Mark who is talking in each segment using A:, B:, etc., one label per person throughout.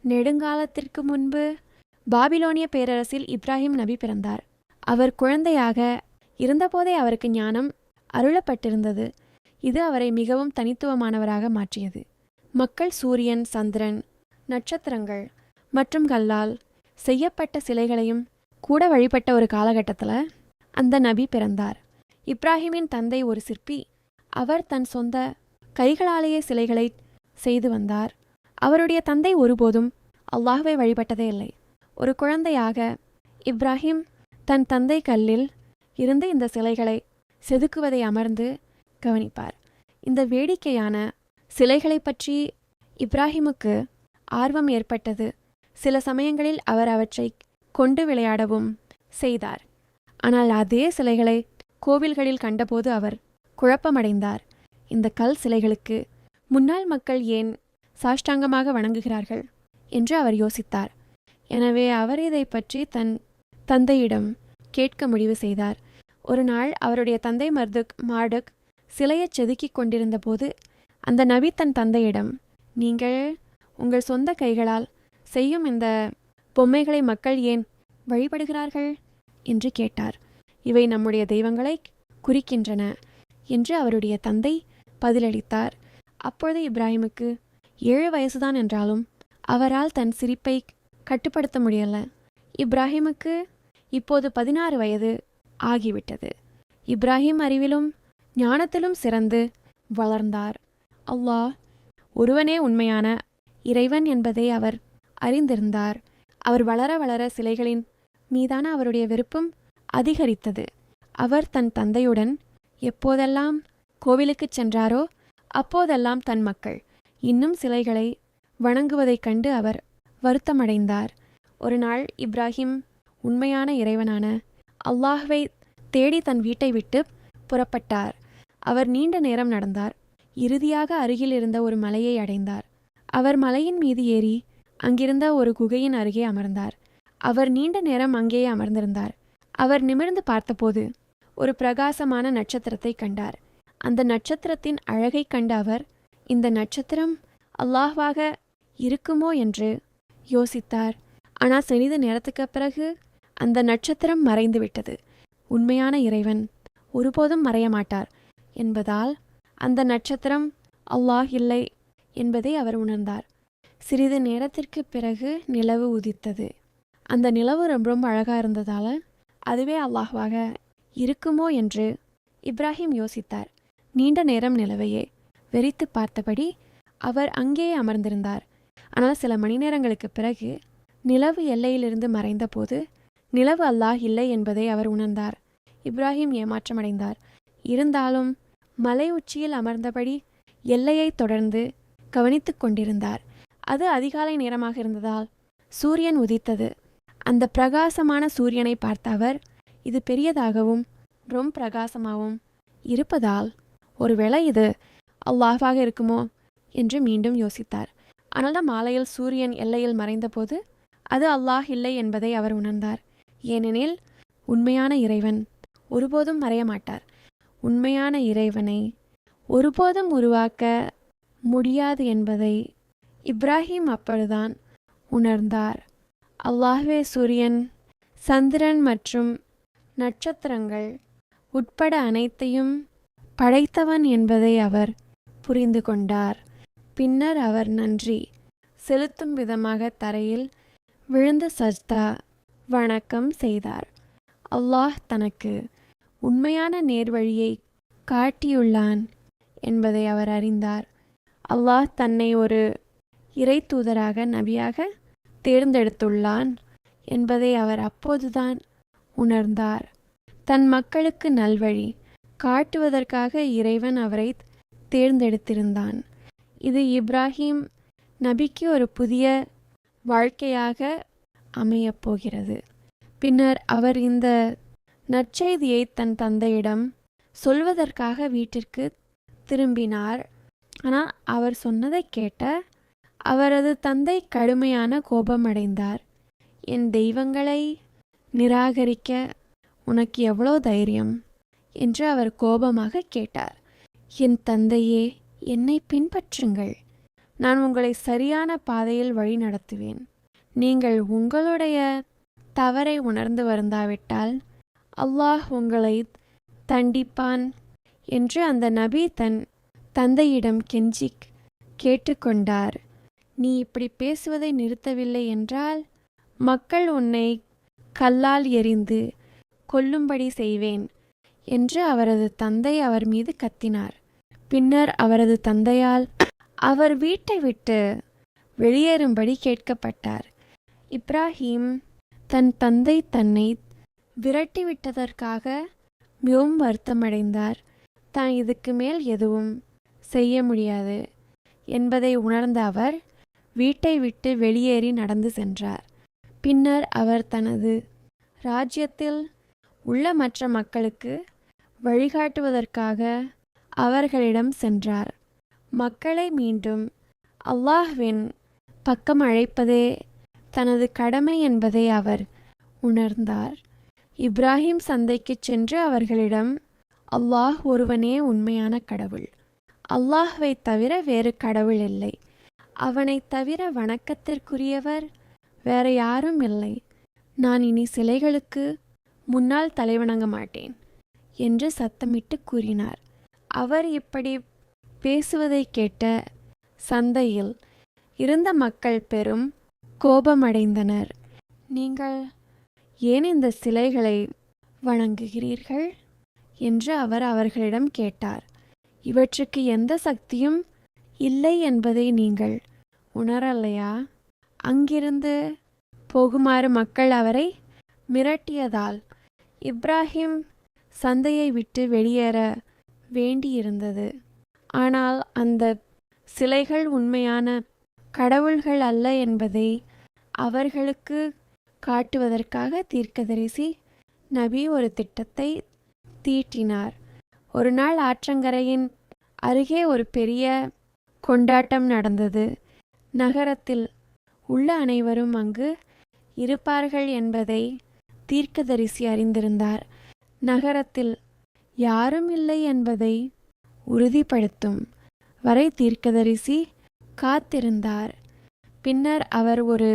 A: நெடுங்காலத்திற்கு முன்பு பாபிலோனிய பேரரசில் இப்ராஹிம் நபி பிறந்தார். அவர் குழந்தையாக இருந்தபோதே அவருக்கு ஞானம் அருளப்பட்டிருந்தது. இது அவரை மிகவும் தனித்துவமானவராக மாற்றியது. மக்கள் சூரியன், சந்திரன், நட்சத்திரங்கள் மற்றும் கல்லால் செய்யப்பட்ட சிலைகளையும் கூட வழிபட்ட ஒரு காலகட்டத்தில் அந்த நபி பிறந்தார். இப்ராஹிமின் தந்தை ஒரு சிற்பி. அவர் தன் சொந்த கைகளாலேயே சிலைகளை செய்து வந்தார். அவருடைய தந்தை ஒருபோதும் அல்லாஹ்வை வழிபட்டதே இல்லை. ஒரு குழந்தையாக இப்ராஹிம் தன் தந்தை கல்லில் இருந்து இந்த சிலைகளை செதுக்குவதை அமர்ந்து கவனிப்பார். இந்த வேடிக்கையான சிலைகளை பற்றி இப்ராஹிமுக்கு ஆர்வம் ஏற்பட்டது. சில சமயங்களில் அவர் அவற்றை கொண்டு விளையாடவும் செய்தார். ஆனால் அதே சிலைகளை கோவில்களில் கண்டபோது அவர் குழப்பமடைந்தார். இந்த கல் சிலைகளுக்கு முன்னாள் மக்கள் ஏன் சாஷ்டாங்கமாக வணங்குகிறார்கள் என்று அவர் யோசித்தார். எனவே அவர் இதை பற்றி தன் தந்தையிடம் கேட்க முடிவு செய்தார். ஒரு நாள் அவருடைய தந்தை மார்டுக் சிலையைச் செதுக்கிக் கொண்டிருந்த போது அந்த நபி தன் தந்தையிடம், நீங்கள் உங்கள் சொந்த கைகளால் செய்யும் இந்த பொம்மைகளை மக்கள் ஏன் வழிபடுகிறார்கள் என்று கேட்டார். இவை நம்முடைய தெய்வங்களை குறிக்கின்றன என்று அவருடைய தந்தை பதிலளித்தார். அப்பொழுது இப்ராஹிமுக்கு 7 வயசுதான் என்றாலும் அவரால் தன் சிரிப்பை கட்டுப்படுத்த முடியல. இப்ராஹிமுக்கு இப்போது 16 வயது ஆகிவிட்டது. இப்ராஹிம் அறிவிலும் ஞானத்திலும் சிறந்து வளர்ந்தார். அல்லாஹ் ஒருவனே உண்மையான இறைவன் என்பதை அவர் அறிந்திருந்தார். அவர் வளர வளர சிலைகளின் மீதான அவருடைய விருப்பம் அதிகரித்தது. அவர் தன் தந்தையுடன் எப்போதெல்லாம் கோவிலுக்குச் சென்றாரோ அப்போதெல்லாம் தன் மக்கள் இன்னும் சிலைகளை வணங்குவதைக் கண்டு அவர் வருத்தமடைந்தார். ஒரு நாள் இப்ராஹிம் உண்மையான இறைவனான அல்லாஹ்வை தேடி தன் வீட்டை விட்டு புறப்பட்டார். அவர் நீண்ட நேரம் நடந்தார். இறுதியாக அருகில் இருந்த ஒரு மலையை அடைந்தார். அவர் மலையின் மீது ஏறி அங்கிருந்த ஒரு குகையின் அருகே அமர்ந்தார். அவர் நீண்ட நேரம் அங்கேயே அமர்ந்திருந்தார். அவர் நிமிர்ந்து பார்த்தபோது ஒரு பிரகாசமான நட்சத்திரத்தை கண்டார். அந்த நட்சத்திரத்தின் அழகைக் கண்ட அவர், இந்த நட்சத்திரம் அல்லாஹ்வாக இருக்குமோ என்று யோசித்தார். ஆனால் சிறிது நேரத்துக்கு பிறகு அந்த நட்சத்திரம் மறைந்து விட்டது. உண்மையான இறைவன் ஒருபோதும் மறைய மாட்டார் என்பதால் அந்த நட்சத்திரம் அல்லாஹ் இல்லை என்பதை அவர் உணர்ந்தார். சிறிது நேரத்திற்கு பிறகு நிலவு உதித்தது. அந்த நிலவு ரொம்ப அழகாக இருந்ததால் அதுவே அல்லாஹ்வாக இருக்குமோ என்று இப்ராஹிம் யோசித்தார். நீண்ட நேரம் நிலவையே வெறித்து பார்த்தபடி அவர் அங்கேயே அமர்ந்திருந்தார். ஆனால் சில மணி நேரங்களுக்கு பிறகு நிலவு எல்லையிலிருந்து மறைந்த போது நிலவு அல்லாஹ் இல்லை என்பதை அவர் உணர்ந்தார். இப்ராஹிம் ஏமாற்றமடைந்தார். இருந்தாலும் மலை உச்சியில் அமர்ந்தபடி எல்லையை தொடர்ந்து கவனித்து கொண்டிருந்தார். அது அதிகாலை நேரமாக இருந்ததால் சூரியன் உதித்தது. அந்த பிரகாசமான சூரியனை பார்த்த அவர், இது பெரியதாகவும் ரொம்ப பிரகாசமாகவும் இருப்பதால் ஒருவேளை இது அல்லாஹ்வாக இருக்குமோ என்று மீண்டும் யோசித்தார். ஆனால் மாலையில் சூரியன் எல்லையில் மறைந்தபோது அது அல்லாஹ் இல்லை என்பதை அவர் உணர்ந்தார். ஏனெனில் உண்மையான இறைவன் ஒருபோதும் மறைய மாட்டார். உண்மையான இறைவனை ஒருபோதும் உருவாக்க முடியாது என்பதை இப்ராஹிம் அப்பொழுதுதான் உணர்ந்தார். அல்லாஹ்வே சூரியன், சந்திரன் மற்றும் நட்சத்திரங்கள் உட்பட அனைத்தையும் படைத்தவன் என்பதை அவர் புரிந்து கொண்டார். பின்னர் அவர் நன்றி செலுத்தும் விதமாக தரையில் விழுந்து சஜ்தா வணக்கம் செய்தார். அல்லாஹ் தனக்கு உண்மையான நேர்வழியை காட்டியுள்ளான் என்பதை அவர் அறிந்தார். அல்லாஹ் தன்னை ஒரு இறை தூதராக, நபியாக தேர்ந்தெடுத்துள்ளான் என்பதை அவர் அப்போதுதான் உணர்ந்தார். தன் மக்களுக்கு நல்வழி காட்டுவதற்காக இறைவன் அவரை தேர்ந்தெடுத்திருந்தான். இது இப்ராஹிம் நபிக்கு ஒரு புதிய வாழ்க்கையாக அமையப்போகிறது. பின்னர் அவர் இந்த நற்செய்தியை தன் தந்தையிடம் சொல்வதற்காக வீட்டிற்கு திரும்பினார். ஆனால் அவர் சொன்னதை கேட்ட அவரது தந்தை கடுமையான கோபமடைந்தார். என் தெய்வங்களை நிராகரிக்க உனக்கு எவ்வளோ தைரியம் என்று அவர் கோபமாக கேட்டார். என் தந்தையே, என்னை பின்பற்றுங்கள். நான் உங்களை சரியான பாதையில் வழி நடத்துவேன். நீங்கள் உங்களுடைய தவறை உணர்ந்து வருந்தாவிட்டால் அல்லாஹ் உங்களை தண்டிப்பான் என்று அந்த நபி தன் தந்தையிடம் கெஞ்சி கேட்டுக்கொண்டார். நீ இப்படி பேசுவதை நிறுத்தவில்லை என்றால் மக்கள் உன்னை கல்லால் எறிந்து கொல்லும்படி செய்வேன் என்று அவரது தந்தை அவர் மீது கத்தினார். பின்னர் அவரது தந்தையால் அவர் வீட்டை விட்டு வெளியேறும்படி கேட்கப்பட்டார். இப்ராஹிம் தன் தந்தை தன்னை விரட்டிவிட்டதற்காக மிகவும் வருத்தமடைந்தார். தான் இதுக்கு மேல் எதுவும் செய்ய முடியாது என்பதை உணர்ந்த அவர் வீட்டை விட்டு வெளியேறி நடந்து சென்றார். பின்னர் அவர் தனது ராஜ்யத்தில் உள்ள மற்ற மக்களுக்கு வழிகாட்டுவதற்காக அவர்களிடம் சென்றார். மக்களை மீண்டும் அல்லாஹ்வின் பக்கம் அழைப்பதே தனது கடமை என்பதை அவர் உணர்ந்தார். இப்ராஹிம் சந்தைக்குச் சென்று அவர்களிடம், அல்லாஹ் ஒருவனே உண்மையான கடவுள். அல்லாஹ்வை தவிர வேறு கடவுள் இல்லை. அவனை தவிர வணக்கத்திற்குரியவர் வேற யாரும் இல்லை. நான் இனி சிலைகளுக்கு முன்னால் தலைவணங்க மாட்டேன் என்று சத்தமிட்டு கூறினார். அவர் இப்படி பேசுவதை கேட்ட சந்தையில் இருந்த மக்கள் பெரும் கோபமடைந்தனர். நீங்கள் ஏன் இந்த சிலைகளை வணங்குகிறீர்கள் என்று அவர் அவர்களிடம் கேட்டார். இவற்றுக்கு எந்த சக்தியும் இல்லை என்பதை நீங்கள் உணரலையா? அங்கிருந்து போகுமாறு மக்கள் அவரை மிரட்டியதால் இப்ராஹிம் சந்தையை விட்டு வெளியேற வேண்டியிருந்தது. ஆனால் அந்த சிலைகள் உண்மையான கடவுள்கள் அல்ல என்பதை அவர்களுக்கு காட்டுவதற்காக தீர்க்கதரிசி நபி ஒரு திட்டத்தை தீட்டினார். ஒரு நாள் ஆற்றங்கரையின் அருகே ஒரு பெரிய கொண்டாட்டம் நடந்தது. நகரத்தில் உள்ள அனைவரும் அங்கு இருப்பார்கள் என்பதை தீர்க்கதரிசி அறிந்திருந்தார். நகரத்தில் யாரும் இல்லை என்பதை உறுதிப்படுத்தும் வரை தீர்க்கதரிசி காத்திருந்தார். பின்னர் அவர் ஒரு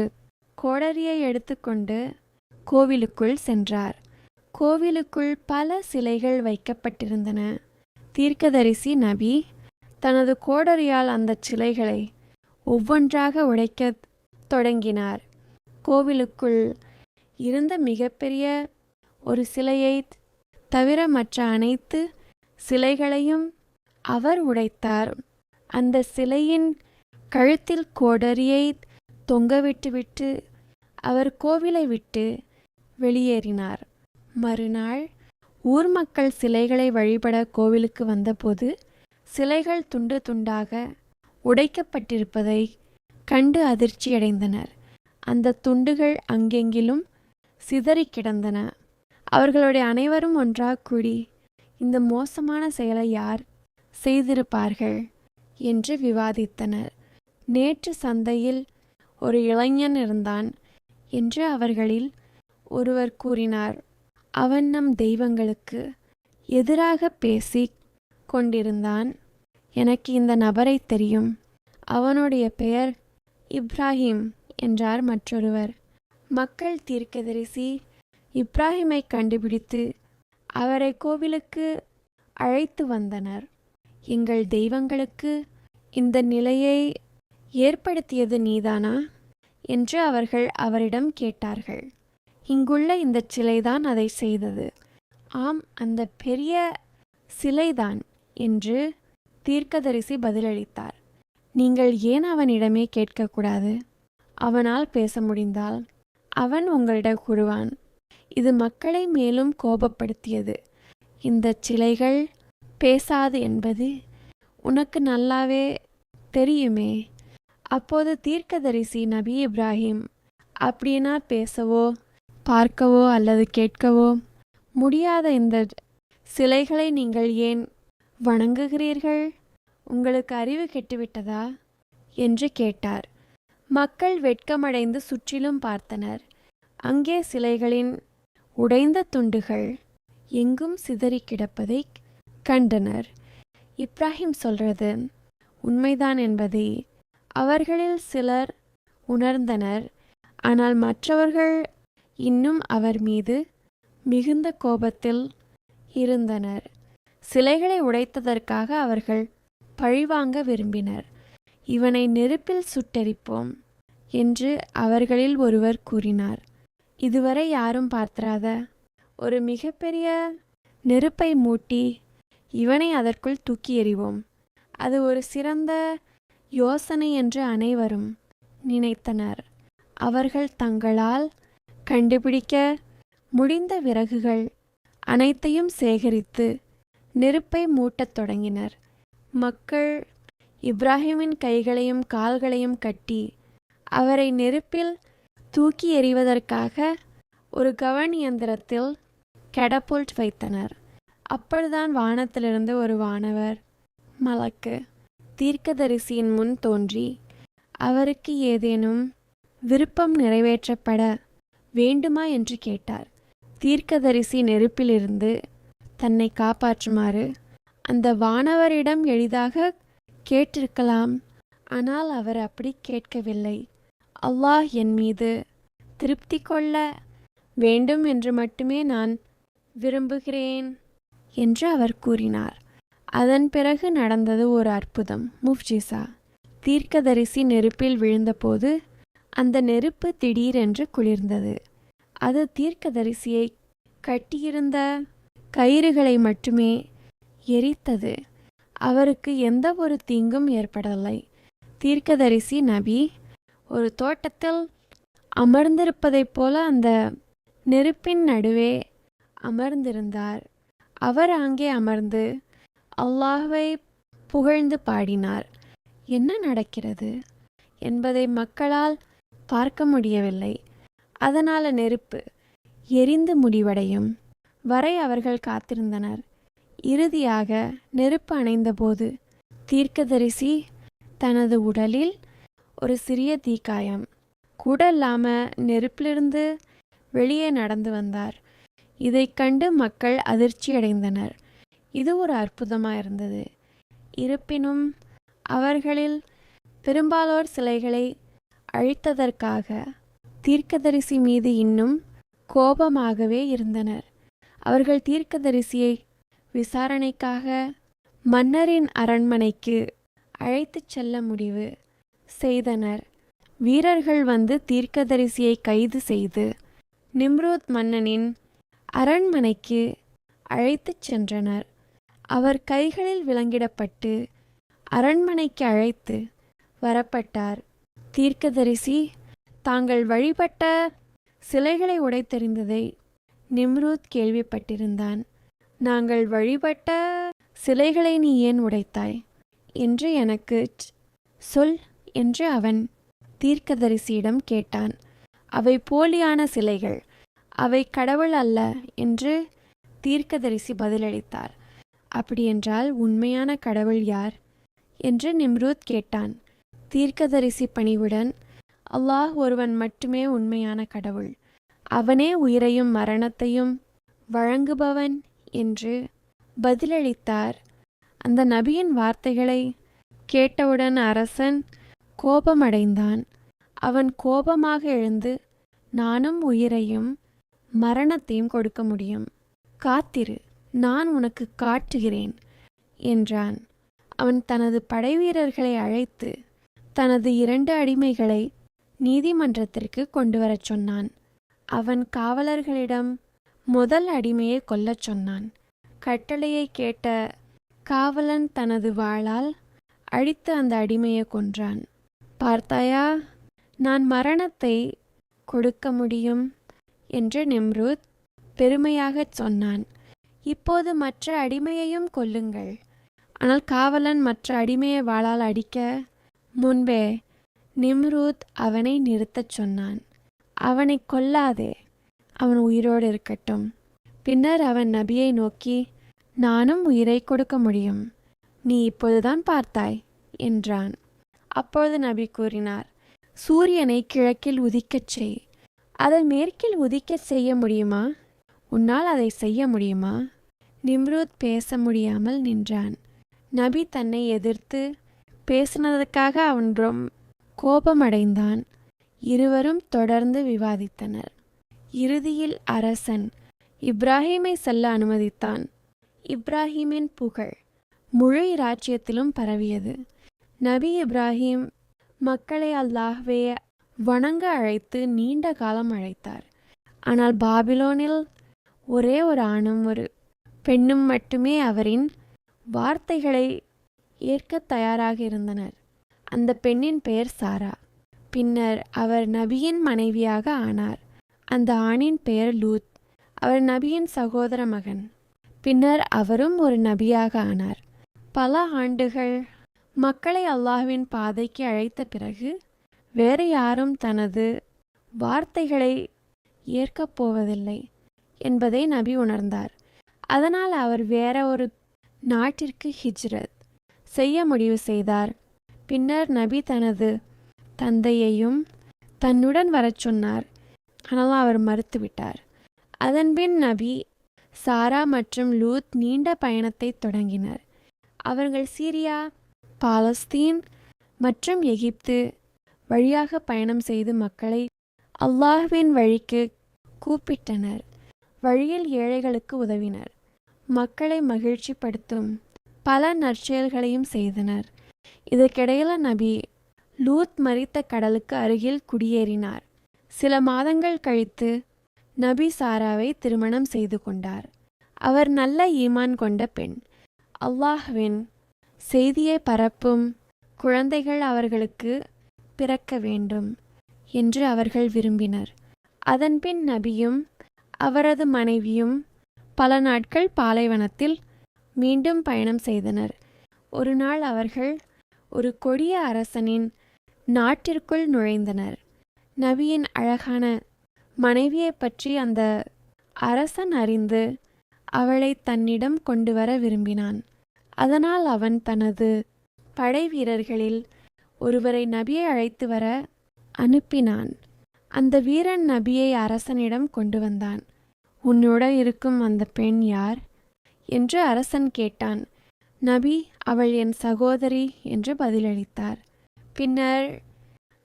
A: கோடரியை எடுத்துக்கொண்டு கோவிலுக்குள் சென்றார். கோவிலுக்குள் பல சிலைகள் வைக்கப்பட்டிருந்தன. தீர்க்கதரிசி நபி தனது கோடரியால் அந்த சிலைகளை ஒவ்வொன்றாக உடைக்கத் தொடங்கினார். கோவிலுக்குள் இருந்த மிகப்பெரிய ஒரு சிலையை தவிர மற்ற அனைத்து சிலைகளையும் அவர் உடைத்தார். அந்த சிலையின் கழுத்தில் கோடரியை தொங்கவிட்டுவிட்டு அவர் கோவிலை விட்டு வெளியேறினார். மறுநாள் ஊர் மக்கள் சிலைகளை வழிபட கோவிலுக்கு வந்தபோது சிலைகள் துண்டு துண்டாக உடைக்கப்பட்டிருப்பதை கண்டு அதிர்ச்சியடைந்தனர். அந்த துண்டுகள் அங்கெங்கிலும் சிதறி கிடந்தன. அவர்களுடைய அனைவரும் ஒன்றாக கூடி இந்த மோசமான செயலை யார் செய்திருப்பார்கள் என்று விவாதித்தனர். நேற்று சந்தையில் ஒரு இளைஞன் இருந்தான் என்று அவர்களில் ஒருவர் கூறினார். அவன் நம் தெய்வங்களுக்கு எதிராக பேசி கொண்டிருந்தான். எனக்கு இந்த நபரை தெரியும். அவனுடைய பெயர் இப்ராஹிம் என்றார் மற்றொருவர். மக்கள் தீர்க்கதரிசி இப்ராஹிமை கண்டுபிடித்து அவரை கோவிலுக்கு அழைத்து வந்தனர். எங்கள் தெய்வங்களுக்கு இந்த நிலையை ஏற்படுத்தியது நீதானா என்று அவர்கள் அவரிடம் கேட்டார்கள். இங்குள்ள இந்த சிலைதான் அதை செய்தது. ஆம், அந்த பெரிய சிலைதான் என்று தீர்க்கதரிசி பதிலளித்தார். நீங்கள் ஏன் அவனிடமே கேட்கக்கூடாது? அவனால் பேச முடிந்தால் அவன் உங்களிடம் கூறுவான். இது மக்களை மேலும் கோபப்படுத்தியது. இந்த சிலைகள் பேசாது என்பது உனக்கு நல்லாவே தெரியுமே. அப்போது தீர்க்கதரிசி நபி இப்ராஹிம், அப்படின்னா பேசவோ பார்க்கவோ அல்லது கேட்கவோ முடியாத இந்த சிலைகளை நீங்கள் ஏன் வணங்குகிறீர்கள்? உங்களுக்கு அறிவு கெட்டுவிட்டதா என்று கேட்டார். மக்கள் வெட்கமடைந்து சுற்றிலும் பார்த்தனர். அங்கே சிலைகளின் உடைந்த துண்டுகள் எங்கும் சிதறி கிடப்பதை கண்டனர். இப்ராஹிம் சொல்றது உண்மைதான் என்பதை அவர்களில் சிலர் உணர்ந்தனர், ஆனால் மற்றவர்கள் இன்னும் அவர் மீது மிகுந்த கோபத்தில் இருந்தனர். சிலைகளை உடைத்ததற்காக அவர்கள் பழிவாங்க விரும்பினர். இவனை நெருப்பில் சுட்டெரிப்போம் என்று அவர்களில் ஒருவர் கூறினார். இதுவரை யாரும் பார்த்திராத ஒரு மிகப்பெரிய நெருப்பை மூட்டி இவனை அதற்குள் தூக்கி எறிவோம். அது ஒரு சிறந்த யோசனை என்று அனைவரும் நினைத்தனர். அவர்கள் தங்களால் கண்டுபிடிக்க முடிந்த விறகுகள் அனைத்தையும் சேகரித்து நெருப்பை மூட்டத் தொடங்கினர். மக்கள் இப்ராஹிமின் கைகளையும் கால்களையும் கட்டி அவரை நெருப்பில் தூக்கி எறிவதற்காக ஒரு கவன் இயந்திரத்தில் கேடபுல்ட் வைத்தனர். அப்பொழுதுதான் வானத்திலிருந்து ஒரு வானவர் மலக்கு தீர்க்கதரிசியின் முன் தோன்றி அவருக்கு ஏதேனும் விருப்பம் நிறைவேற்றப்பட வேண்டுமா என்று கேட்டார். தீர்க்கதரிசி நெருப்பிலிருந்து தன்னை காப்பாற்றுமாறு அந்த வானவரிடம் எளிதாக கேட்டிருக்கலாம். ஆனால் அவர் அப்படி கேட்கவில்லை. அல்லாஹ் என் மீது திருப்தி கொள்ள வேண்டும் என்று மட்டுமே நான் விரும்புகிறேன் என்று அவர் கூறினார். அதன் பிறகு நடந்தது ஒரு அற்புதம், முஃப்ஜிசா. தீர்க்கதரிசி நெருப்பில் விழுந்தபோது அந்த நெருப்பு திடீரென்று குளிர்ந்தது. அது தீர்க்கதரிசியை கட்டியிருந்த கயிறுகளை மட்டுமே எரித்தது. அவருக்கு எந்த ஒரு தீங்கும் ஏற்படவில்லை. தீர்க்கதரிசி நபி ஒரு தோட்டத்தில் அமர்ந்திருப்பதைப் போல அந்த நெருப்பின் நடுவே அமர்ந்திருந்தார். அவர் அங்கே அமர்ந்து அல்லாஹ்வை புகழ்ந்து பாடினார். என்ன நடக்கிறது என்பதை மக்களால் பார்க்க முடியவில்லை. அதனால் நெருப்பு எரிந்து முடிவடையும் வரை அவர்கள் காத்திருந்தனர். இறுதியாக நெருப்பு அணைந்தபோது தீர்க்கதரிசி தனது உடலில் ஒரு சிறிய தீக்காயம் கூட இல்லாமல் நெருப்பிலிருந்து வெளியே நடந்து வந்தார். இதை கண்டு மக்கள் அதிர்ச்சியடைந்தனர். இது ஒரு அற்புதமாக இருந்தது. இருப்பினும் அவர்களில் பெரும்பாலோர் சிலைகளை அழித்ததற்காக தீர்க்கதரிசி மீது இன்னும் கோபமாகவே இருந்தனர். அவர்கள் தீர்க்கதரிசியை விசாரணைக்காக மன்னரின் அரண்மனைக்கு அழைத்துச் செல்ல முடிவு செய்தனர். வீரர்கள் வந்து தீர்க்கதரிசியை கைது செய்து நிம்ரூத் மன்னனின் அரண்மனைக்கு அழைத்துச் சென்றனர். அவர் கைகளில் விலங்கிடப்பட்டு அரண்மனைக்கு அழைத்து வரப்பட்டார். தீர்க்கதரிசி தாங்கள் வழிபட்ட சிலைகளை உடைத்தெறிந்ததை நிம்ரூத் கேள்விப்பட்டிருந்தான். நாங்கள் வழிபட்ட சிலைகளை நீ ஏன் உடைத்தாய் என்று எனக்கு சொல் என்று அவன் தீர்க்கதரிசியிடம் கேட்டான். அவை போலியான சிலைகள், அவை கடவுள் அல்ல என்று தீர்க்கதரிசி பதிலளித்தார். அப்படியென்றால் உண்மையான கடவுள் யார் என்று நிம்ரூத் கேட்டான். தீர்க்கதரிசி பணிவுடன், அல்லாஹ் ஒருவன் மட்டுமே உண்மையான கடவுள், அவனே உயிரையும் மரணத்தையும் வழங்குபவன் என்று பதிலளித்தார். அந்த நபியின் வார்த்தைகளை கேட்டவுடன் அரசன் கோபமடைந்தான். அவன் கோபமாக எழுந்து, நானும் உயிரையும் மரணத்தையும் கொடுக்க முடியும், காத்திரு, நான் உனக்கு காட்டுகிறேன் என்றான். அவன் தனது படைவீரர்களை அழைத்து தனது 2 அடிமைகளை நீதிமன்றத்திற்கு கொண்டு வரச் சொன்னான். அவன் காவலர்களிடம் முதல் அடிமையை கொல்லச் சொன்னான். கட்டளையை கேட்ட காவலன் தனது வாளால் அடித்து அந்த அடிமையை கொன்றான். பார்த்தாயா, நான் மரணத்தை கொடுக்க முடியும் என்று நிம்ரூத் பெருமையாகச் சொன்னான். இப்போது மற்ற அடிமையையும் கொல்லுங்கள். ஆனால் காவலன் மற்ற அடிமையை வாளால் அடிக்க முன்பே நிம்ரூத் அவனை நிறுத்தச் சொன்னான். அவனை கொல்லாதே, அவன் உயிரோடு இருக்கட்டும். பின்னர் அவன் நபியை நோக்கி, நானும் உயிரை கொடுக்க முடியும், நீ இப்போதுதான் பார்த்தாய் என்றான். அப்பொழுது நபி கூறினார், சூரியனை கிழக்கில் உதிக்கச் செய், அதை மேற்கில் உதிக்கச் செய்ய முடியுமா? உன்னால் அதை செய்ய முடியுமா? நிம்ரூத் பேச முடியாமல் நின்றான். நபி தன்னை எதிர்த்து பேசினதற்காக அவன் கோபமடைந்தான். இருவரும் தொடர்ந்து விவாதித்தனர். இறுதியில் அரசன் இப்ராஹீமை செல்ல அனுமதித்தான். இப்ராஹீமின் புகழ் முழு இராச்சியத்திலும் பரவியது. நபி இப்ராஹீம் மக்களை அல்லாஹ்வை வணங்க அழைத்து நீண்ட காலம் அழைத்தார். ஆனால் பாபிலோனில் ஒரே ஒரு ஆணும் ஒரு பெண்ணும் மட்டுமே அவரின் வார்த்தைகளை ஏற்க தயாராக இருந்தனர். அந்த பெண்ணின் பெயர் சாரா. பின்னர் அவர் நபியின் மனைவியாக ஆனார். அந்த ஆணின் பெயர் லூத். அவர் நபியின் சகோதர மகன். பின்னர் அவரும் ஒரு நபியாக ஆனார். பல ஆண்டுகள் மக்களை அல்லாஹ்வின் பாதைக்கு அழைத்த பிறகு வேறு யாரும் தனது வார்த்தைகளை ஏற்கப் போவதில்லை என்பதை நபி உணர்ந்தார். அதனால் அவர் வேற ஒரு நாட்டிற்கு ஹிஜ்ரத் செய்ய முடிவு செய்தார். பின்னர் நபி தனது தந்தையையும் தன்னுடன் வரச் சொன்னார். ஆனால் அவர் மறுத்துவிட்டார். அதன்பின் நபி, சாரா மற்றும் லூத் நீண்ட பயணத்தை தொடங்கினர். அவர்கள் சீரியா, பாலஸ்தீன் மற்றும் எகிப்து வழியாக பயணம் செய்து மக்களை அல்லாஹ்வின் வழிக்கு கூப்பிட்டனர். வழியில் ஏழைகளுக்கு உதவினர். மக்களை மகிழ்ச்சிப்படுத்தும் பல நற்செயல்களையும் செய்தனர். இதற்கிடையில் நபி லூத் மரித்த கடலுக்கு அருகில் குடியேறினார். சில மாதங்கள் கழித்து நபி சாராவை திருமணம் செய்து கொண்டார். அவர் நல்ல ஈமான் கொண்ட பெண். அல்லாஹ்வின் செய்தியை பரப்பும் குழந்தைகள் அவர்களுக்கு பிறக்க வேண்டும் என்று அவர்கள் விரும்பினர். அதன்பின் நபியும் அவரது மனைவியும் பல நாட்கள் பாலைவனத்தில் மீண்டும் பயணம் செய்தனர். ஒரு நாள் அவர்கள் ஒரு கொடிய அரசனின் நாட்டிற்குள் நுழைந்தனர். நபியின் அழகான மனைவியை பற்றி அந்த அரசன் அறிந்து அவளை தன்னிடம் கொண்டு வர விரும்பினான். அதனால் அவன் தனது படை வீரர்களில் ஒருவரை நபியை அழைத்து வர அனுப்பினான். அந்த வீரன் நபியை அரசனிடம் கொண்டு வந்தான். உன்னுடன் இருக்கும் அந்த பெண் யார் என்று அரசன் கேட்டான். நபி, அவள் என் சகோதரி என்று பதிலளித்தார். பின்னர்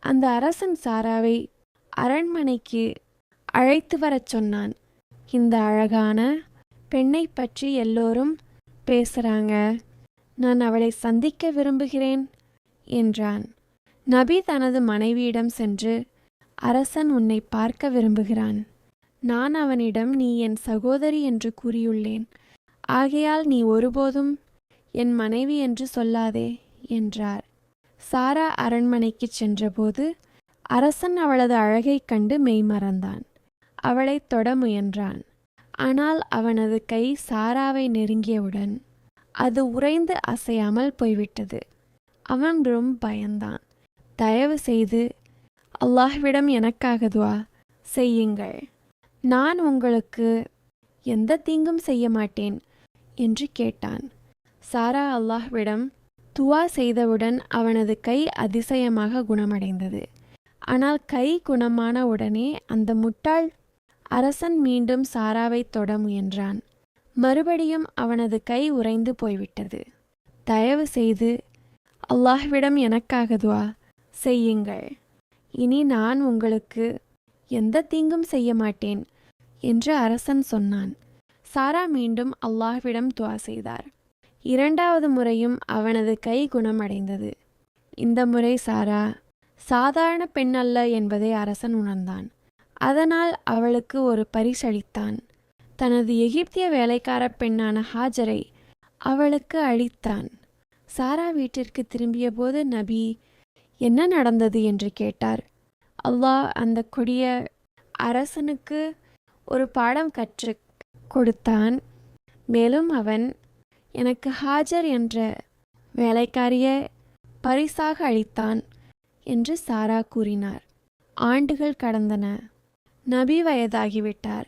A: அந்த அரசன் சாராவை அரண்மனைக்கு அழைத்து வரச் சொன்னான். இந்த அழகான பெண்ணை பற்றி எல்லோரும் பேசுறாங்க, நான் அவளை சந்திக்க விரும்புகிறேன் என்றான். நபி தனது மனைவியிடம் சென்று, அரசன் உன்னை பார்க்க விரும்புகிறான். நான் அவனிடம் நீ என் சகோதரி என்று கூறியுள்ளேன். ஆகையால் நீ ஒருபோதும் என் மனைவி என்று சொல்லாதே என்றார். சாரா அரண்மனைக்கு சென்றபோது அரசன் அவளது அழகைக் கண்டு மெய்மறந்தான். அவளை தொட முயன்றான். ஆனால் அவனது கை சாராவை நெருங்கியவுடன் அது உறைந்து அசையாமல் போய்விட்டது. அவன் ரொம்ப பயந்தான். தயவு செய்து அல்லாஹ்விடம் எனக்காக துஆ செய்யுங்கள், நான் உங்களுக்கு எந்த தீங்கும் செய்ய மாட்டேன் என்று கேட்டான். சாரா அல்லாஹ்விடம் துஆ செய்தவுடன் அவனது கை அதிசயமாக குணமடைந்தது. ஆனால் கை குணமான உடனே அந்த முட்டாள் அரசன் மீண்டும் சாராவை தொட முயன்றான். மறுபடியும் அவனது கை உறைந்து போய்விட்டது. தயவு செய்து அல்லாஹ்விடம் எனக்காக துஆ செய்யுங்கள், இனி நான் உங்களுக்கு எந்த தீங்கும் செய்ய மாட்டேன் என்று அரசன் சொன்னான். சாரா மீண்டும் அல்லாஹ்விடம் துஆ செய்தார். இரண்டாவது முறையும் அவனது கை குணமடைந்தது. இந்த முறை சாரா சாதாரண பெண் அல்ல என்பதை அரசன் உணர்ந்தான். அதனால் அவளுக்கு ஒரு பரிசளித்தான். தனது எகிப்திய வேலைக்கார பெண்ணான ஹாஜரை அவளுக்கு அளித்தான். சாரா வீட்டிற்கு திரும்பிய போது நபி என்ன நடந்தது என்று கேட்டார். அல்லாஹ் அந்த கொடிய அரசனுக்கு ஒரு பாடம் கற்றுக் கொடுத்தான். மேலும் அவன் எனக்கு ஹாஜர் என்ற வேலைக்காரியை பரிசாக அளித்தான் என்று சாரா கூறினார். ஆண்டுகள் கடந்தன. நபி வயதாகிவிட்டார்.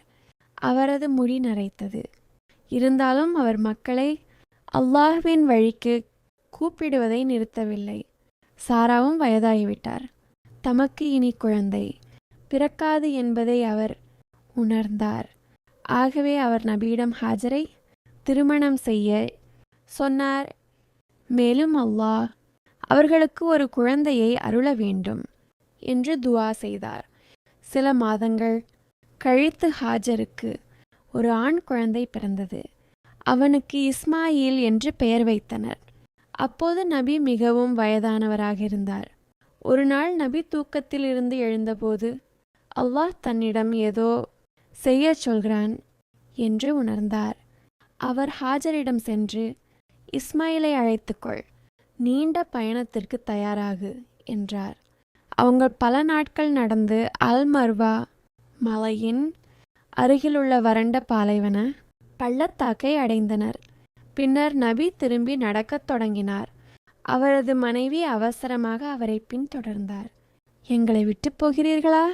A: அவரது முடி நரைத்தது. இருந்தாலும் அவர் மக்களை அல்லாஹ்வின் வழிக்கு கூப்பிடுவதை நிறுத்தவில்லை. சாராவும் வயதாகிவிட்டார். தமக்கு இனி குழந்தை பிறக்காது என்பதை அவர் உணர்ந்தார். ஆகவே அவர் நபியிடம் ஹாஜரை திருமணம் செய்ய சொன்னார். மேலும் அல்லாஹ் அவர்களுக்கு ஒரு குழந்தையை அருள வேண்டும் என்று துஆ செய்தார். சில மாதங்கள் கழித்து ஹாஜருக்கு ஒரு ஆண் குழந்தை பிறந்தது. அவனுக்கு இஸ்மாயில் என்று பெயர் வைத்தனர். அப்போது நபி மிகவும் வயதானவராக இருந்தார். ஒரு நாள் நபி தூக்கத்தில் இருந்து எழுந்தபோது அல்லாஹ் தன்னிடம் ஏதோ செய்ய சொல்கிறான் என்று உணர்ந்தார். அவர் ஹாஜரிடம் சென்று, இஸ்மாயிலை அழைத்துக்கொள், நீண்ட பயணத்திற்கு தயாராகு என்றார். அவங்க பல நாட்கள் நடந்து அல் மர்வா மலையின் அருகிலுள்ள வறண்ட பாலைவன பள்ளத்தாக்கை அடைந்தனர். பின்னர் நபி திரும்பி நடக்கத் தொடங்கினார். அவரது மனைவி அவசரமாக அவரை பின்தொடர்ந்தார். எங்களை விட்டு போகிறீர்களா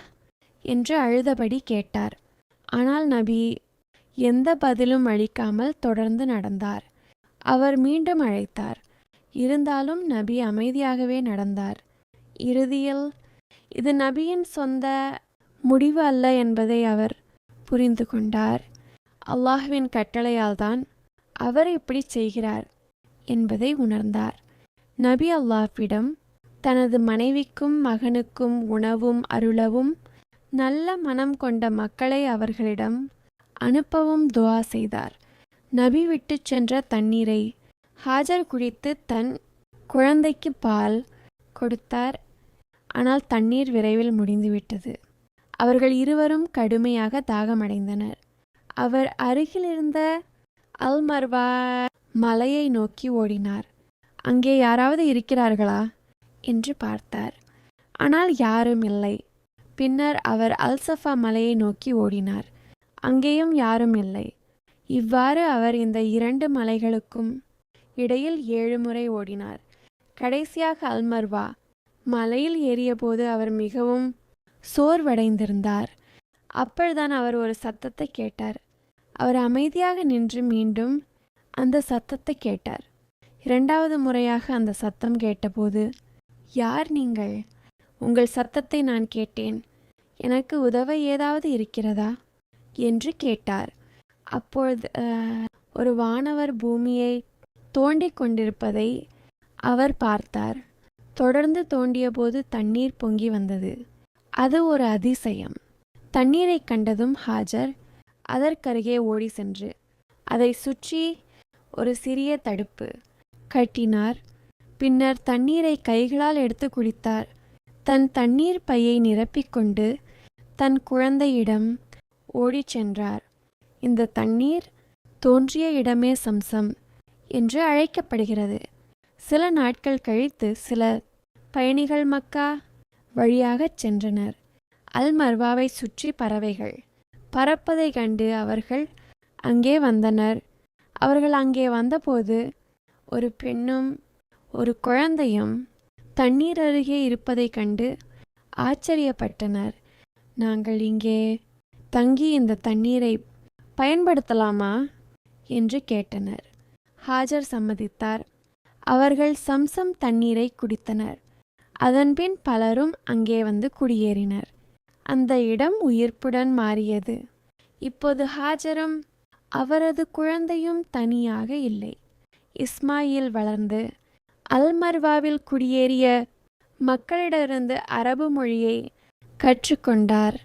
A: என்று அழுதபடி கேட்டார். ஆனால் நபி எந்த பதிலும் அளிக்காமல் தொடர்ந்து நடந்தார். அவர் மீண்டும் அழைத்தார். இருந்தாலும் நபி அமைதியாகவே நடந்தார். இறுதியில் இது நபியின் சொந்த முடிவு அல்ல என்பதை அவர் புரிந்து கொண்டார். அல்லாஹ்வின் கட்டளையால் தான் அவர் இப்படி செய்கிறார் என்பதை உணர்ந்தார். நபி அல்லாஹ்விடம் தனது மனைவிக்கும் மகனுக்கும் உணவும் அருளவும் நல்ல மனம் கொண்ட மக்களை அவர்களிடம் அனுப்பவும் துஆ செய்தார். நபி விட்டு சென்ற தண்ணீரை ஹாஜர் குடித்து தன் குழந்தைக்கு பால் கொடுத்தார். ஆனால் தண்ணீர் விரைவில் முடிந்துவிட்டது. அவர்கள் இருவரும் கடுமையாக தாகமடைந்தனர். அவர் அருகிலிருந்த அல் மர்வா மலையை நோக்கி ஓடினார். அங்கே யாராவது இருக்கிறார்களா என்று பார்த்தார். ஆனால் யாரும் இல்லை. பின்னர் அவர் அல் சஃபா மலையை நோக்கி ஓடினார். அங்கேயும் யாரும் இல்லை. இவ்வாறு அவர் இந்த 2 மலைகளுக்கும் இடையில் 7 முறை ஓடினார். கடைசியாக அல் மர்வா மலையில் ஏறியபோது அவர் மிகவும் சோர்வடைந்திருந்தார். அப்பொழுதுதான் அவர் ஒரு சத்தத்தை கேட்டார். அவர் அமைதியாக நின்று மீண்டும் அந்த சத்தத்தை கேட்டார். 2வது முறையாக அந்த சத்தம் கேட்டபோது, யார் நீங்கள்? உங்கள் சத்தத்தை நான் கேட்டேன். எனக்கு உதவ ஏதாவது இருக்கிறதா என்று கேட்டார். அப்பொழுது ஒரு வானவர் பூமியை தோண்டி கொண்டிருப்பதை அவர் பார்த்தார். தொடர்ந்து தோண்டிய போது தண்ணீர் பொங்கி வந்தது. அது ஒரு அதிசயம். தண்ணீரை கண்டதும் ஹாஜர் அதற்கருகே ஓடி சென்று அதை சுற்றி ஒரு சிறிய தடுப்பு கட்டினார். பின்னர் தண்ணீரை கைகளால் எடுத்து குடித்தார். தன் தண்ணீர் பையை நிரப்பிக்கொண்டு தன் குழந்தையிடம் ஓடிச் சென்றார். இந்த தண்ணீர் தோன்றிய இடமே சம்சம் என்று அழைக்கப்படுகிறது. சில நாட்கள் கழித்து சில பயணிகள் மக்கா வழியாகச் சென்றனர். அல் மர்வாவை சுற்றி பறவைகள் பறப்பதை கண்டு அவர்கள் அங்கே வந்தனர். அவர்கள் அங்கே வந்தபோது ஒரு பெண்ணும் ஒரு குழந்தையும் தண்ணீர் அருகே இருப்பதைக் கண்டு ஆச்சரியப்பட்டனர். நாங்கள் இங்கே தங்கி இந்த தண்ணீரை பயன்படுத்தலாமா என்று கேட்டனர். ஹாஜர் சம்மதித்தார். அவர்கள் சம்சம் தண்ணீரை குடித்தனர். அதன்பின் பலரும் அங்கே வந்து குடியேறினர். அந்த இடம் உயிர்ப்புடன் மாறியது. இப்போது ஹாஜரும் அவரது குழந்தையும் தனியாக இல்லை. இஸ்மாயில் வளர்ந்து அல் மர்வாவில் குடியேறிய மக்களிடமிருந்து அரபு மொழியை கற்றுக்கொண்டார்.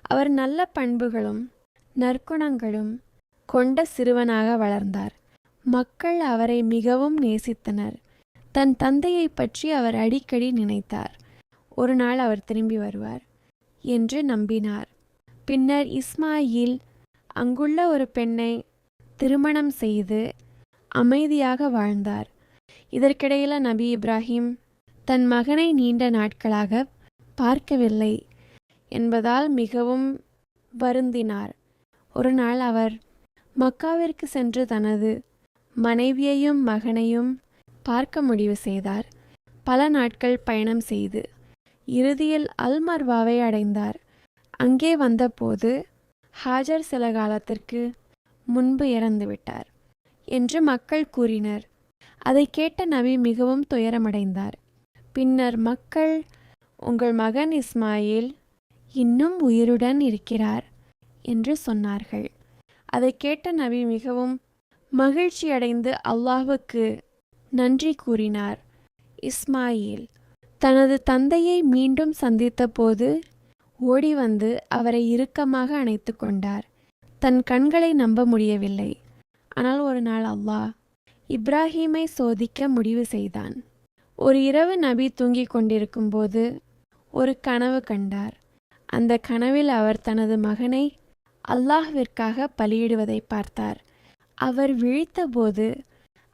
A: அவர் நல்ல பண்புகளும் நற்குணங்களும் கொண்ட சிறுவனாக வளர்ந்தார். மக்கள் அவரை மிகவும் நேசித்தனர். தன் தந்தையை பற்றி அவர் அடிக்கடி நினைத்தார். ஒரு நாள் அவர் திரும்பி வருவார் என்று நம்பினார். பின்னர் இஸ்மாயில் அங்குள்ள ஒரு பெண்ணை திருமணம் செய்து அமைதியாக வாழ்ந்தார். இதற்கிடையில் நபி இப்ராஹிம் தன் மகனை நீண்ட நாட்களாக பார்க்கவில்லை என்பதால் மிகவும் வருந்தினார். ஒரு நாள் அவர் மக்காவிற்கு சென்று தனது மனைவியையும் மகனையும் பார்க்க முடிவு செய்தார். பல நாட்கள் பயணம் செய்து இறுதியில் அல் மர்வாவை அடைந்தார். அங்கே வந்தபோது ஹாஜர் சில காலத்திற்கு முன்பு இறந்துவிட்டார் என்று மக்கள் கூறினர். அதை கேட்ட நபி மிகவும் துயரமடைந்தார். பின்னர் மக்கள், உங்கள் மகன் இஸ்மாயில் இன்னும் உயிருடன் இருக்கிறார் என்று சொன்னார்கள். அதை கேட்ட நபி மிகவும் மகிழ்ச்சியடைந்து அல்லாஹ்வுக்கு நன்றி கூறினார். இஸ்மாயில் தனது தந்தையை மீண்டும் சந்தித்தபோது ஓடி வந்து அவரை இறுக்கமாக அணைத்து கொண்டார். தன் கண்களை நம்ப முடியவில்லை. ஆனால் ஒரு நாள் அல்லாஹ் இப்ராஹீமை சோதிக்க முடிவு செய்தான். ஒரு இரவு நபி தூங்கிக் கொண்டிருக்கும்போது ஒரு கனவு கண்டார். அந்த கனவில் அவர் தனது மகனை அல்லாஹ்விற்காக பலியிடுவதை பார்த்தார். அவர் விழித்தபோது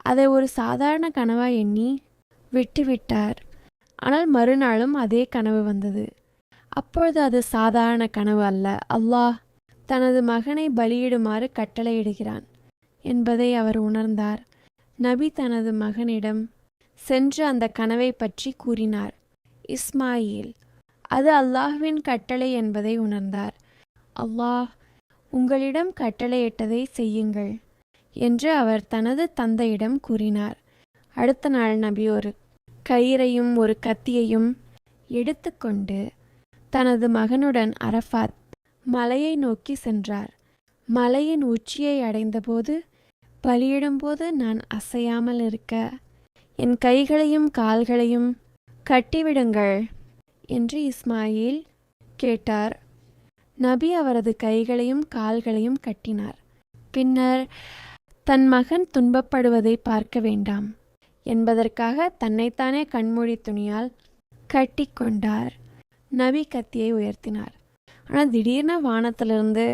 A: அதை ஒரு சாதாரண கனவாய் எண்ணி விட்டுவிட்டார். ஆனால் மறுநாளும் அதே கனவு வந்தது. அப்பொழுது அது சாதாரண கனவு அல்ல, அல்லாஹ் தனது மகனை பலியிடுமாறு கட்டளையிடுகிறான் என்பதை அவர் உணர்ந்தார். நபி தனது மகனிடம் சென்று அந்த கனவை பற்றி கூறினார். இஸ்மாயில் அது அல்லாஹ்வின் கட்டளை என்பதை உணர்ந்தார். அல்லாஹ் உங்களிடம் கட்டளையிட்டதை செய்யுங்கள் என்று அவர் தனது தந்தையிடம் கூறினார். அடுத்த நாள் நபி ஒரு கயிறையும் ஒரு கத்தியையும் எடுத்துக்கொண்டு தனது மகனுடன் அரஃபாத் மலையை நோக்கி சென்றார். மலையின் உச்சியை அடைந்தபோது, பலியிடும்போது நான் அசையாமல் இருக்க என் கைகளையும் கால்களையும் கட்டிவிடுங்கள் என்று இஸ்மாயில் கேட்டார். நபி அவரது கைகளையும் கால்களையும் கட்டினார். பின்னர் தன் மகன் துன்பப்படுவதை பார்க்க வேண்டாம் என்பதற்காக தன்னைத்தானே கண்மூடி துணியால் கட்டி கொண்டார். நபி கத்தியை உயர்த்தினார். ஆனால் திடீர்னு வானத்திலிருந்து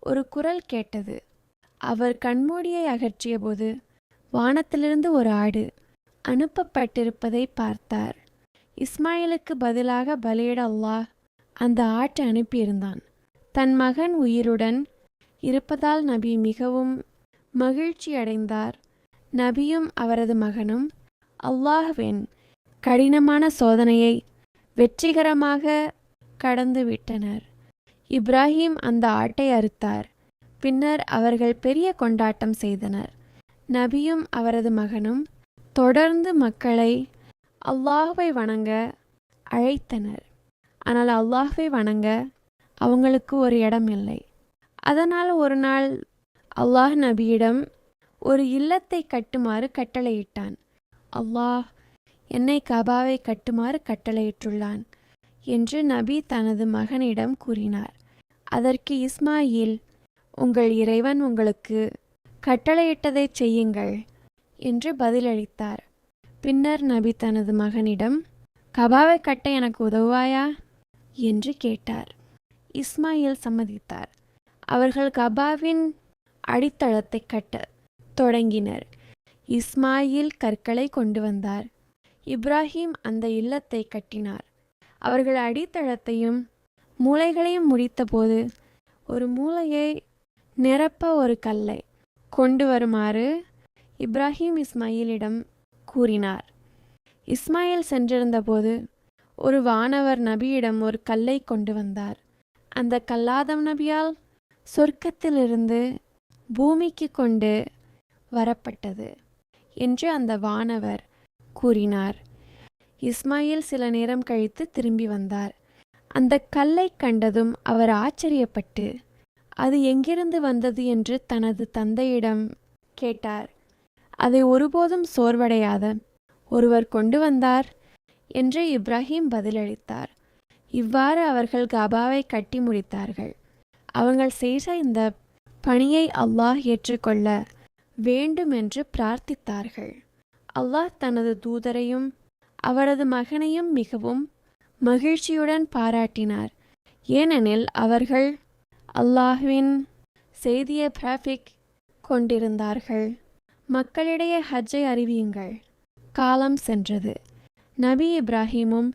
A: ஒரு குரல் கேட்டது. அவர் கண்மூடியை அகற்றிய போது வானத்திலிருந்து ஒரு ஆடு அனுப்பப்பட்டிருப்பதை பார்த்தார். இஸ்மாயிலுக்கு பதிலாக பலியிட அல்லாஹ் அந்த ஆட்டை அனுப்பியிருந்தான். தன் மகன் உயிருடன் இருப்பதால் நபி மிகவும் மகிழ்ச்சி அடைந்தார். நபியும் அவரது மகனும் அல்லாஹ்வின் கடினமான சோதனையை வெற்றிகரமாக கடந்து விட்டனர். இப்ராஹீம் அந்த ஆட்டை அறுத்தார். பின்னர் அவர்கள் பெரிய கொண்டாட்டம் செய்தனர். நபியும் அவரது மகனும் தொடர்ந்து மக்களை அல்லாஹ்வை வணங்க அழைத்தனர். ஆனால் அல்லாஹ்வை வணங்க அவங்களுக்கு ஒரு இடம் இல்லை. அதனால் ஒரு நாள் அல்லாஹ் நபியிடம் ஒரு இல்லத்தை கட்டுமாறு கட்டளையிட்டான். அல்லாஹ் என்னை கபாவை கட்டுமாறு கட்டளையிட்டுள்ளான் என்று நபி தனது மகனிடம் கூறினார். அதற்கு இஸ்மாயில், உங்கள் இறைவன் உங்களுக்கு கட்டளையிட்டதை செய்யுங்கள் என்று பதிலளித்தார். பின்னர் நபி தனது மகனிடம், கபாவை கட்ட எனக்கு உதவுவாயா என்று கேட்டார். இஸ்மாயில் சம்மதித்தார். அவர்கள் கபாவின் அடித்தளத்தை கட்ட தொடங்கினர். இஸ்மாயில் கற்களை கொண்டு வந்தார். இப்ராஹீம் அந்த இல்லத்தை கட்டினார். அவர்கள் அடித்தளத்தையும் மூலைகளையும் முடித்தபோது ஒரு மூலையை நிரப்ப ஒரு கல்லை கொண்டு வருமாறு இப்ராஹீம் இஸ்மாயிலிடம் கூறினார். இஸ்மாயில் சென்றிருந்தபோது ஒரு வானவர் நபியிடம் ஒரு கல்லை கொண்டு வந்தார். அந்த கல்லாதம் நபியால் சொர்க்கத்திலிருந்து பூமிக்கு கொண்டு வரப்பட்டது என்று அந்த வானவர் கூறினார். இஸ்மாயில் சில நேரம் கழித்து திரும்பி வந்தார். அந்த கல்லை கண்டதும் அவர் ஆச்சரியப்பட்டு அது எங்கிருந்து வந்தது என்று தனது தந்தையிடம் கேட்டார். அதை ஒருபோதும் சோர்வடையாத ஒருவர் கொண்டு வந்தார் என்று இப்ராஹீம் பதிலளித்தார். இவ்வாறு அவர்கள் கபாவை கட்டி முடித்தார்கள். அவர்கள் செய்த இந்த பணியை அல்லாஹ் ஏற்றுக்கொள்ள வேண்டும் என்று பிரார்த்தித்தார்கள். அல்லாஹ் தனது தூதரையும் அவரது மகனையும் மிகவும் மகிழ்ச்சியுடன் பாராட்டினார். ஏனெனில் அவர்கள் அல்லாஹ்வின் செய்தியை பிராபிக் கொண்டிருந்தார்கள். மக்களிடையே ஹஜ்ஜை அறிவியுங்கள். காலம் சென்றது. நபி இப்ராஹீமும்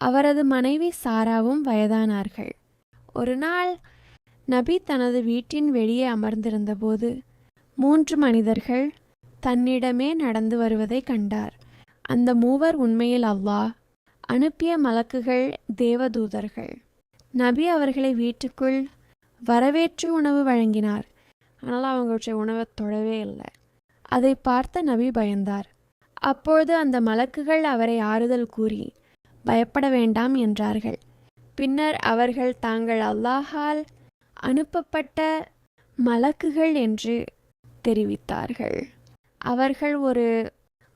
A: அவரது மனைவி சாராவும் வயதானார்கள். ஒரு நாள் நபி தனது வீட்டின் வெளியே அமர்ந்திருந்தபோது 3 மனிதர்கள் தன்னிடமே நடந்து வருவதை கண்டார். அந்த மூவர் உண்மையில் அல்லாஹ் அனுப்பிய மலக்குகள், தேவதூதர்கள். நபி அவர்களை வீட்டுக்குள் வரவேற்று உணவு வழங்கினார். ஆனால் அவங்களுடைய உணவை தொடவே இல்லை. அதை பார்த்த நபி பயந்தார். அப்பொழுது அந்த மலக்குகள் அவரை ஆறுதல் கூறி பயப்பட வேண்டாம் என்றார்கள். பின்னர் அவர்கள் தாங்கள் அல்லாஹால் அனுப்பப்பட்ட மலக்குகள் என்று தெரிவித்தார்கள். அவர்கள் ஒரு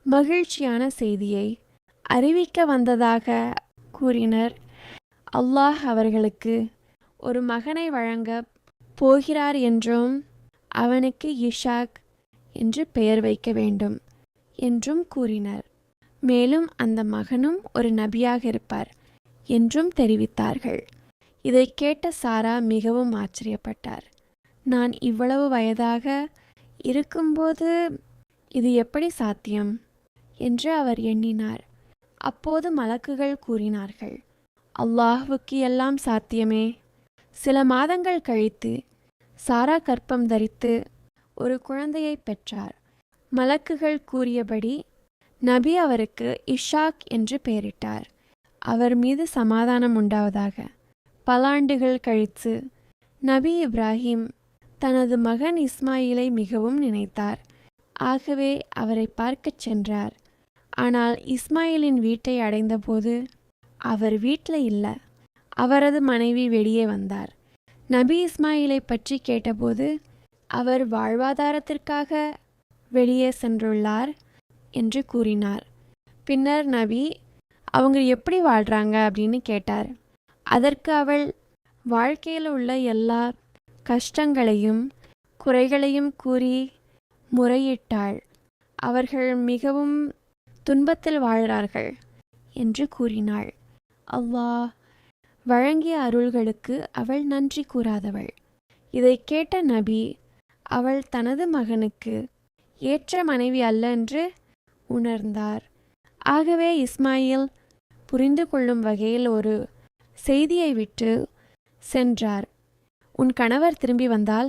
A: மகிழ்ச்சியான செய்தியை அறிவிக்க வந்ததாக கூறினர். அல்லாஹ் அவர்களுக்கு ஒரு மகனை வழங்கப் போகிறார் என்றும் அவனுக்கு இஷாக் என்று பெயர் வைக்க வேண்டும் என்றும் கூறினர். மேலும் அந்த மகனும் ஒரு நபியாக இருப்பார் என்றும் தெரிவித்தார்கள். இதை கேட்ட சாரா மிகவும் ஆச்சரியப்பட்டார். நான் இவ்வளவு வயதாக இருக்கும்போது இது எப்படி சாத்தியம் என்று அவர் எண்ணினார். அப்போது மலக்குகள் கூறினார்கள், அல்லாஹ்வுக்கு எல்லாம் சாத்தியமே. சில மாதங்கள் கழித்து சாரா கர்ப்பம் தரித்து ஒரு குழந்தையை பெற்றார். மலக்குகள் கூறியபடி நபி அவருக்கு இஷாக் என்று பெயரிட்டார். அவர் மீது சமாதானம் உண்டாவதாக. பல ஆண்டுகள் கழித்து நபி இப்ராஹிம் தனது மகன் இஸ்மாயிலை மிகவும் நினைத்தார். ஆகவே அவரை பார்க்கச் சென்றார். ஆனால் இஸ்மாயிலின் வீட்டை அடைந்தபோது அவர் வீட்டில் இல்லை. அவரது மனைவி வெளியே வந்தார். நபி இஸ்மாயிலை பற்றி கேட்டபோது அவர் வாழ்வாதாரத்திற்காக வெளியே சென்றுள்ளார் என்று கூறினார். பின்னர் நபி அவங்க எப்படி வாழ்கிறாங்க அப்படின்னு கேட்டார். அதற்கு அவள் வாழ்க்கையில் உள்ள எல்லா கஷ்டங்களையும் குறைகளையும் கூறி முறையிட்டாள். அவர்கள் மிகவும் துன்பத்தில் வாழ்கிறார்கள் என்று கூறினாள். அல்லாஹ் வழங்கிய அருள்களுக்கு அவள் நன்றி கூறாதவள். இதை கேட்ட நபி அவள் தனது மகனுக்கு ஏற்ற மனைவி அல்ல என்று உணர்ந்தார். ஆகவே இஸ்மாயில் புரிந்து கொள்ளும் வகையில் ஒரு செய்தியை விட்டு சென்றார். உன் கணவர் திரும்பி வந்தால்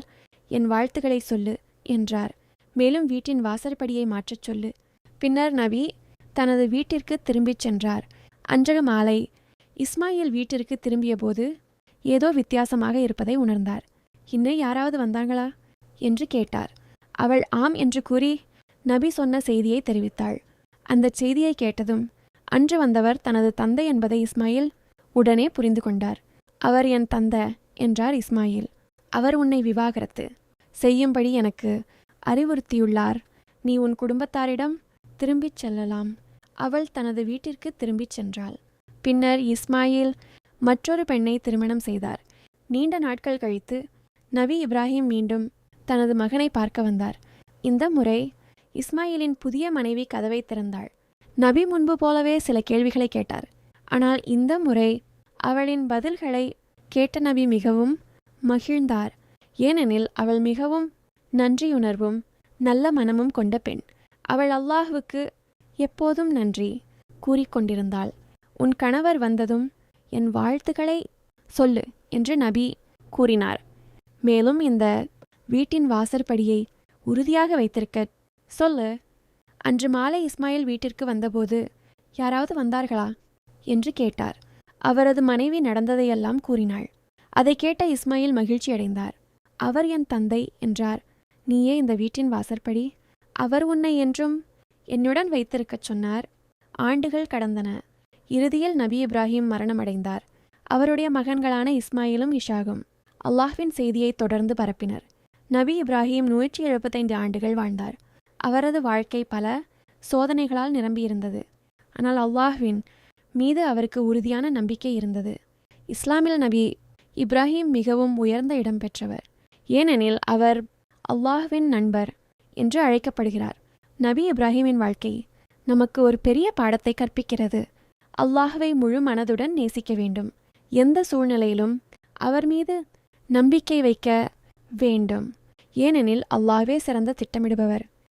A: என் வாழ்த்துக்களை சொல்லு என்றார். மேலும் வீட்டின் வாசற்படியை மாற்றச் சொல்லு. பின்னர் நபி தனது வீட்டிற்கு திரும்பிச் சென்றார். அன்றைய மாலை இஸ்மாயில் வீட்டிற்கு திரும்பிய போது ஏதோ வித்தியாசமாக இருப்பதை உணர்ந்தார். இன்னும் யாராவது வந்தாங்களா என்று கேட்டார். அவள் ஆம் என்று கூறி நபி சொன்ன செய்தியை தெரிவித்தாள். அந்த செய்தியை கேட்டதும் அன்று வந்தவர் தனது தந்தை என்பதை இஸ்மாயில் உடனே புரிந்து கொண்டார். அவர் என் தந்தை என்றார் இஸ்மாயில். அவர் உன்னை விவாகரத்து செய்யும்படி எனக்கு அறிவுறுத்தியுள்ளார். நீ உன் குடும்பத்தாரிடம் திரும்பிச் செல்லலாம். அவள் தனது வீட்டிற்கு திரும்பிச் சென்றாள். பின்னர் இஸ்மாயில் மற்றொரு பெண்ணை திருமணம் செய்தார். நீண்ட நாட்கள் கழித்து நபி இப்ராஹிம் மீண்டும் தனது மகனை பார்க்க வந்தார். இந்த முறை இஸ்மாயிலின் புதிய மனைவி கதவை திறந்தாள். நபி முன்பு போலவே சில கேள்விகளை கேட்டார். ஆனால் இந்த முறை அவளின் பதில்களை கேட்ட நபி மிகவும் மகிழ்ந்தார். ஏனெனில் அவள் மிகவும் நன்றியுணர்வும் நல்ல மனமும் கொண்ட பெண். அவள் அல்லாஹ்வுக்கு எப்போதும் நன்றி கூறிக்கொண்டிருந்தாள். உன் கணவர் வந்ததும் என் வாழ்த்துக்களை சொல்லு என்று நபி கூறினார். மேலும் இந்த வீட்டின் வாசற்படியை உறுதியாக வைத்திருக்க சொல்லு. அன்று மாலை இஸ்மாயில் வீட்டிற்கு வந்தபோது யாராவது வந்தார்களா என்று கேட்டார். அவரது மனைவி நடந்ததையெல்லாம் கூறினாள். அதை கேட்ட இஸ்மாயில் மகிழ்ச்சி அடைந்தார். அவர் என் தந்தை என்றார். நீயே இந்த வீட்டின் வாசற்படி. அவர் உன்னை என்றும் என்னுடன் வைத்திருக்கச் சொன்னார். ஆண்டுகள் கடந்தன. இறுதியில் நபி இப்ராஹிம் மரணமடைந்தார். அவருடைய மகன்களான இஸ்மாயிலும் இஷாகும் அல்லாஹ்வின் செய்தியை தொடர்ந்து பரப்பினர். நபி இப்ராஹிம் 175 ஆண்டுகள் வாழ்ந்தார். அவரது வாழ்க்கை பல சோதனைகளால் நிரம்பியிருந்தது. ஆனால் அல்லாஹ்வின் மீது அவருக்கு உறுதியான நம்பிக்கை இருந்தது. இஸ்லாமில் நபி இப்ராஹிம் மிகவும் உயர்ந்த இடம் பெற்றவர். ஏனெனில் அவர் அல்லாஹ்வின் நண்பர் என்று அழைக்கப்படுகிறார். நபி இப்ராஹிமின் வாழ்க்கை நமக்கு ஒரு பெரிய பாடத்தை கற்பிக்கிறது. அல்லாஹ்வை முழு மனதுடன் நேசிக்க வேண்டும். எந்த சூழ்நிலையிலும் அவர் மீது நம்பிக்கை வைக்க வேண்டும். ஏனெனில் அல்லாஹ்வே சிறந்த திட்டமிடுபவர்.